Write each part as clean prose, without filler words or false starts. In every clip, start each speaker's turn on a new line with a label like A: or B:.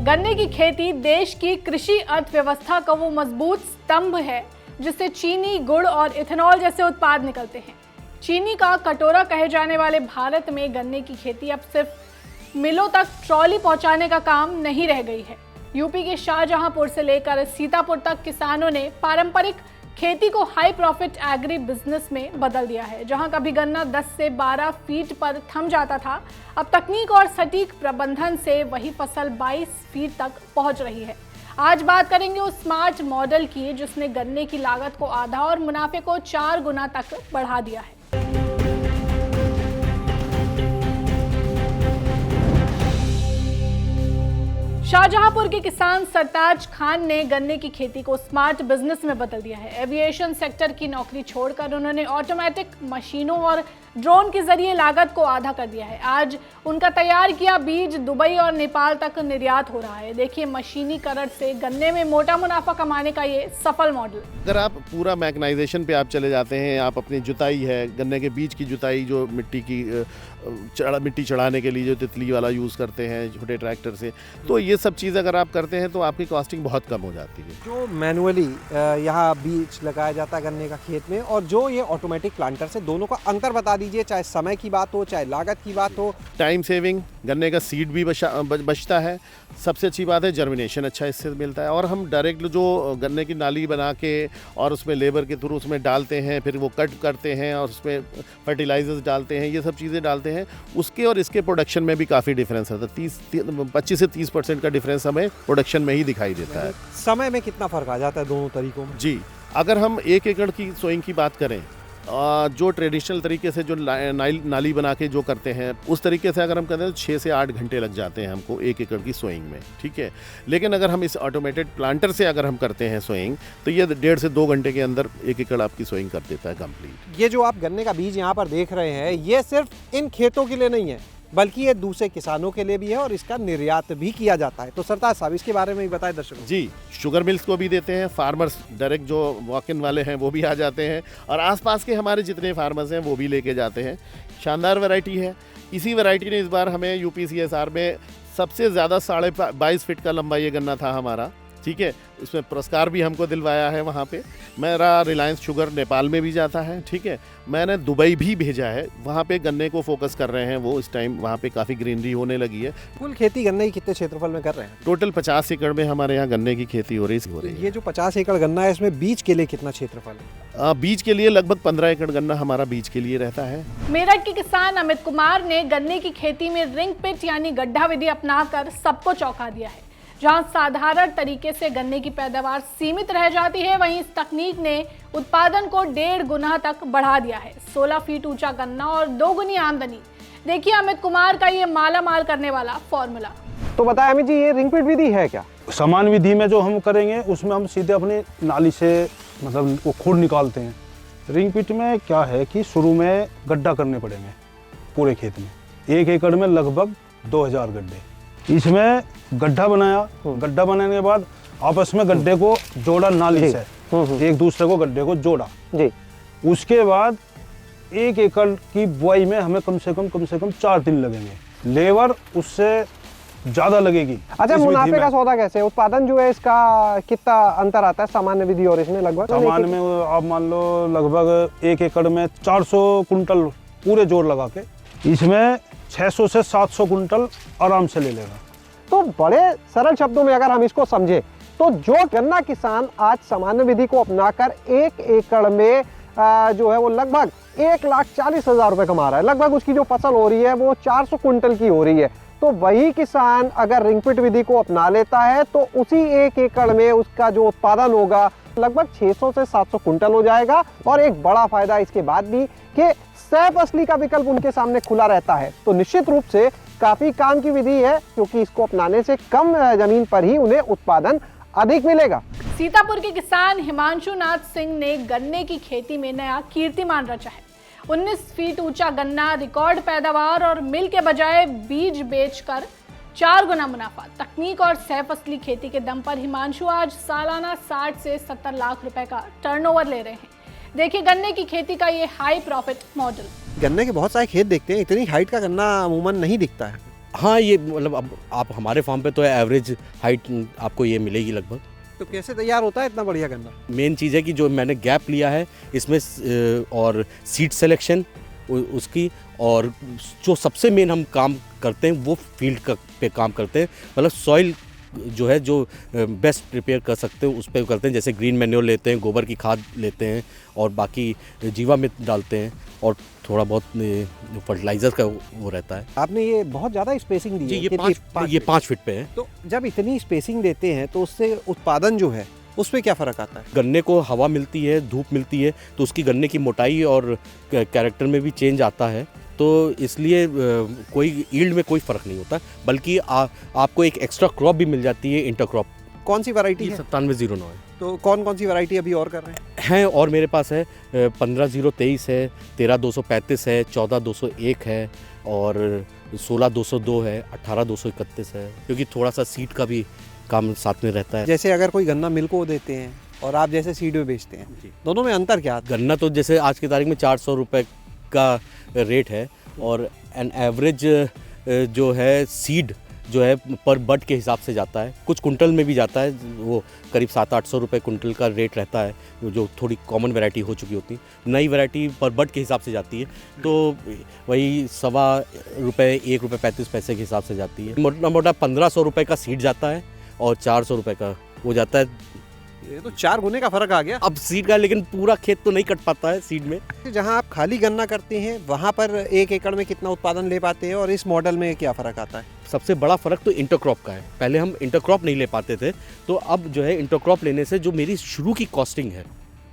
A: गन्ने की खेती देश की कृषि अर्थव्यवस्था का वो मजबूत स्तंभ है जिससे चीनी, गुड़ और इथेनॉल जैसे उत्पाद निकलते हैं। चीनी का कटोरा कहे जाने वाले भारत में गन्ने की खेती अब सिर्फ मिलों तक ट्रॉली पहुंचाने का काम नहीं रह गई है। यूपी के शाहजहांपुर से लेकर सीतापुर तक किसानों ने पारंपरिक खेती को हाई प्रॉफिट एग्री बिजनेस में बदल दिया है। जहां कभी गन्ना 10 से 12 फीट पर थम जाता था, अब तकनीक और सटीक प्रबंधन से वही फसल 22 फीट तक पहुंच रही है। आज बात करेंगे उस स्मार्ट मॉडल की जिसने गन्ने की लागत को आधा और मुनाफे को 4 गुना तक बढ़ा दिया है। शाहजहांपुर के किसान सरताज खान ने गन्ने की खेती को स्मार्ट बिजनेस में बदल दिया है। एविएशन सेक्टर की नौकरी छोड़कर उन्होंने ऑटोमेटिक मशीनों और ड्रोन के जरिए लागत को आधा कर दिया है। आज उनका तैयार किया बीज दुबई और नेपाल तक निर्यात हो रहा है। देखिए मशीनीकरण से गन्ने में मोटा मुनाफा कमाने का ये सफल मॉडल।
B: अगर आप पूरा मैकेनाइजेशन पे आप चले जाते हैं, आप अपनी जुताई है, गन्ने के बीज की जुताई जो मिट्टी चढ़ाने के लिए जो तितली वाला यूज़ करते हैं छोटे ट्रैक्टर से, तो ये सब चीज़ अगर आप करते हैं तो आपकी कॉस्टिंग बहुत कम हो जाती है।
C: जो मैनुअली यहाँ बीज लगाया जाता है गन्ने का खेत में और जो ये ऑटोमेटिक प्लांटर से, दोनों का अंतर बता दीजिए, चाहे समय की बात हो चाहे लागत की बात हो।
B: टाइम सेविंग, गन्ने का सीड भी बचता है। सबसे अच्छी बात है जर्मिनेशन अच्छा इससे मिलता है। और हम डायरेक्ट जो गन्ने की नाली बना के और उसमें लेबर के थ्रू उसमें डालते हैं, फिर वो कट करते हैं और उसमें फर्टिलाइजर्स डालते हैं, ये सब चीज़ें डालते हैं, उसके और इसके प्रोडक्शन में भी काफ़ी डिफरेंस आता है। 25 से 30% का डिफरेंस हमें प्रोडक्शन में ही दिखाई देता है।
C: समय में कितना फ़र्क आ जाता है दोनों तरीकों में?
B: जी, अगर हम 1 एकड़ की सोइंग की बात करें, जो ट्रेडिशनल तरीके से जो नाली बना के जो करते हैं उस तरीके से अगर हम करते हैं तो 6 से 8 घंटे लग जाते हैं हमको 1 एकड़ की सोइंग में, ठीक है। लेकिन अगर हम इस ऑटोमेटेड प्लांटर से अगर हम करते हैं सोइंग तो ये 1.5 से 2 घंटे के अंदर 1 एकड़ आपकी सोइंग कर देता है कंप्लीट।
C: ये जो आप गन्ने का बीज यहाँ पर देख रहे हैं, ये सिर्फ इन खेतों के लिए नहीं है बल्कि ये दूसरे किसानों के लिए भी है और इसका निर्यात भी किया जाता है। तो सरताज साहब इसके बारे में भी बताएं दर्शकों।
B: जी, शुगर मिल्स को भी देते हैं, फार्मर्स डायरेक्ट जो वॉक इन वाले हैं वो भी आ जाते हैं और आसपास के हमारे जितने फार्मर्स हैं वो भी लेके जाते हैं। शानदार वैरायटी है। इसी वैरायटी ने इस बार हमें यूपी CSR में सबसे ज़्यादा 22.5 फीट का लंबा ये गन्ना था हमारा, ठीक है। उसमें पुरस्कार भी हमको दिलवाया है। वहाँ पे मेरा रिलायंस शुगर नेपाल में भी जाता है, ठीक है। मैंने दुबई भी भेजा है, वहाँ पे गन्ने को फोकस कर रहे हैं वो इस टाइम, वहाँ पे काफ़ी ग्रीनरी होने लगी है।
C: कुल खेती गन्ने की कितने क्षेत्रफल में कर रहे हैं?
B: टोटल 50 एकड़ में हमारे यहाँ गन्ने की खेती हो रही है।
C: ये जो 50 एकड़ गन्ना है इसमें बीज के लिए कितना क्षेत्रफल है?
B: बीज के लिए लगभग 15 एकड़ गन्ना हमारा बीज के लिए रहता है।
A: मेरठ के किसान अमित कुमार ने गन्ने की खेती में रिंग पिट यानी गड्ढा विधि अपनाकर सबको चौंका दिया है। जहां साधारण तरीके से गन्ने की पैदावार सीमित रह जाती है, वहीं इस तकनीक ने उत्पादन को 1.5 गुना तक बढ़ा दिया है। 16 फीट ऊंचा गन्ना और 2 गुनी आमदनी। देखिए अमित कुमार का ये माला माल करने वाला फॉर्मूला।
C: तो बताएं अमित जी, ये रिंग पिट विधि है क्या?
D: समान विधि में जो हम करेंगे उसमें हम सीधे अपनी नाली से मतलब वो खोड निकालते हैं। रिंग पिट में क्या है कि शुरू में गड्ढा करने पड़ेंगे पूरे खेत में। 1 एकड़ में लगभग 2000 गड्ढे। इसमें गड्ढा बनाया, गड्ढा बनाने के बाद आपस में गड्ढे को जोड़ा नाली से, एक दूसरे को गड्ढे को जोड़ा जी। उसके बाद 1 एकड़ की बुआई में हमें कम से कम 4 दिन लगेंगे। लेबर उससे ज्यादा लगेगी।
C: अच्छा, मुनाफे का सौदा कैसे? उत्पादन जो है इसका कितना अंतर आता है सामान्य विधि और इसमें? लगभग
D: सामान्य में आप मान लो लगभग 1 एकड़ में 400 कुंटल पूरे जोर लगा के, इसमें 600 से 700 कुंटल आराम से ले लेगा।
C: तो बड़े सरल शब्दों में अगर हम इसको समझे तो जो गन्ना किसान आज सामान्य विधि को अपनाकर 1 एकड़ में जो है वो लगभग 1,40,000 रुपए कमा रहा है, लगभग उसकी जो फसल हो रही है वो 400 कुंटल की हो रही है, तो वही किसान अगर रिंगपिट विधि को अपना लेता है तो उसी 1 एकड़ में उसका जो उत्पादन होगा लगभग 600 से 700 कुंटल हो जाएगा। और एक बड़ा फायदा इसके बाद भी कि सह फसली का विकल्प उनके सामने खुला रहता है। तो निश्चित रूप से काफी काम की विधि है क्योंकि इसको अपनाने से कम जमीन पर ही उन्हें उत्पादन अधिक मिलेगा।
A: सीतापुर के किसान हिमांशु नाथ सिंह ने गन्ने की खेती में नया कीर्तिमान रचा है। 19 फीट ऊंचा गन्ना, रिकॉर्ड पैदावार और मिल के बजाय बीज बेचकर 4 गुना मुनाफा। तकनीक और सह फसली खेती के दम पर हिमांशु आज सालाना 60 से 70 लाख रुपए का टर्नओवर ले रहे हैं। देखिए गन्ने की खेती का ये हाई प्रॉफिट मॉडल।
C: गन्ने के बहुत सारे खेत देखते हैं, इतनी हाइट का गन्ना अमूमन नहीं दिखता है।
E: हाँ, ये मतलब अब आप हमारे फार्म पे तो एवरेज हाइट आपको ये मिलेगी लगभग।
C: तो कैसे तैयार होता है इतना बढ़िया गन्ना?
E: मेन चीज़ है कि जो मैंने गैप लिया है इसमें और सीड सिलेक्शन उसकी, और जो सबसे मेन हम काम करते हैं वो फील्ड का पे काम करते हैं, मतलब सॉइल जो है जो बेस्ट प्रिपेयर कर सकते हैं उस पर करते हैं। जैसे ग्रीन मैन्योर लेते हैं, गोबर की खाद लेते हैं और बाकी जीवामृत डालते हैं और थोड़ा बहुत फर्टिलाइज़र का वो रहता है।
C: आपने ये बहुत ज़्यादा स्पेसिंग दी
E: जी,
C: है।
E: ये
C: कितनी?
E: 5 फीट पे है।
C: तो जब इतनी स्पेसिंग देते हैं तो उससे उत्पादन जो है उस पर क्या फ़र्क आता है?
E: गन्ने को हवा मिलती है, धूप मिलती है, तो उसकी गन्ने की मोटाई और कैरेक्टर में भी चेंज आता है। तो इसलिए कोई यील्ड में कोई फ़र्क नहीं होता, बल्कि आपको एक एक्स्ट्रा क्रॉप भी मिल जाती है, इंटरक्रॉप।
C: कौन सी वैरायटी है?
E: 9709 है।
C: तो कौन कौन सी वैरायटी अभी और कर रहे हैं?
E: और मेरे पास है 15023 है, 13235 है, 14201 है और 16202 है, 18231 है, क्योंकि थोड़ा सा सीड का भी काम साथ में रहता है।
C: जैसे अगर कोई गन्ना मिल को देते हैं और आप जैसे सीड में बेचते हैं,
E: जी।
C: दोनों में अंतर क्या आता है?
E: गन्ना तो जैसे आज की तारीख में 400 रुपये का रेट है और एन एवरेज जो है सीड जो है पर बड के हिसाब से जाता है, कुछ कुंटल में भी जाता है, वो करीब 700-800 रुपये कुंटल का रेट रहता है, जो थोड़ी कॉमन वैरायटी हो चुकी होती है। नई वैरायटी पर बड के हिसाब से जाती है, तो वही ₹1.25 ₹1.35 के हिसाब से जाती है। मोटा मोटा 1500 रुपये का सीड जाता है और 400 रुपये का वो जाता है।
C: ये तो 4 गुने का फर्क आ गया।
E: अब सीड का, लेकिन पूरा खेत तो नहीं कट पाता है सीड में।
C: जहाँ आप खाली गन्ना करते हैं वहाँ पर 1 एकड़ में कितना उत्पादन ले पाते हैं और इस मॉडल में क्या फ़र्क आता है?
E: सबसे बड़ा फ़र्क तो इंटरक्रॉप का है। पहले हम इंटरक्रॉप नहीं ले पाते थे, तो अब जो है इंटरक्रॉप लेने से जो मेरी शुरू की कॉस्टिंग है,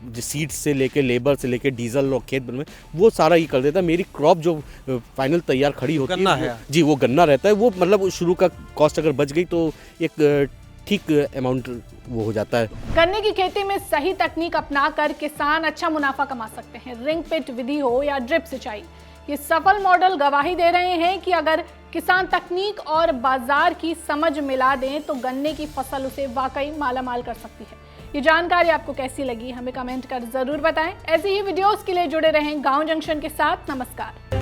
E: जो सीड्स से लेके लेबर से लेके डीजल और खेत में वो सारा ही कर देता है। मेरी क्रॉप जो फाइनल तैयार खड़ी होती
C: गन्ना
E: है
C: है।
E: जी, वो गन्ना रहता है। वो मतलब शुरू का कॉस्ट अगर बच गई तो एक ठीक अमाउंट वो हो जाता है।
A: गन्ने की खेती में सही तकनीक अपनाकर किसान अच्छा मुनाफा कमा सकते हैं। रिंग पिट विधि हो या ड्रिप सिंचाई, ये सफल मॉडल गवाही दे रहे हैं कि अगर किसान तकनीक और बाजार की समझ मिला दें तो गन्ने की फसल उसे वाकई मालामाल कर सकती है। ये जानकारी आपको कैसी लगी हमें कमेंट कर जरूर बताएं। ऐसी ही वीडियोस के लिए जुड़े रहें गांव जंक्शन के साथ। नमस्कार।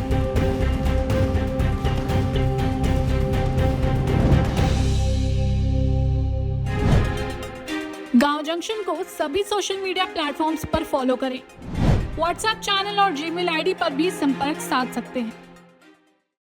A: गांव जंक्शन को सभी सोशल मीडिया प्लेटफॉर्म्स पर फॉलो करें। व्हाट्सएप चैनल और जीमेल आईडी पर भी संपर्क साध सकते हैं।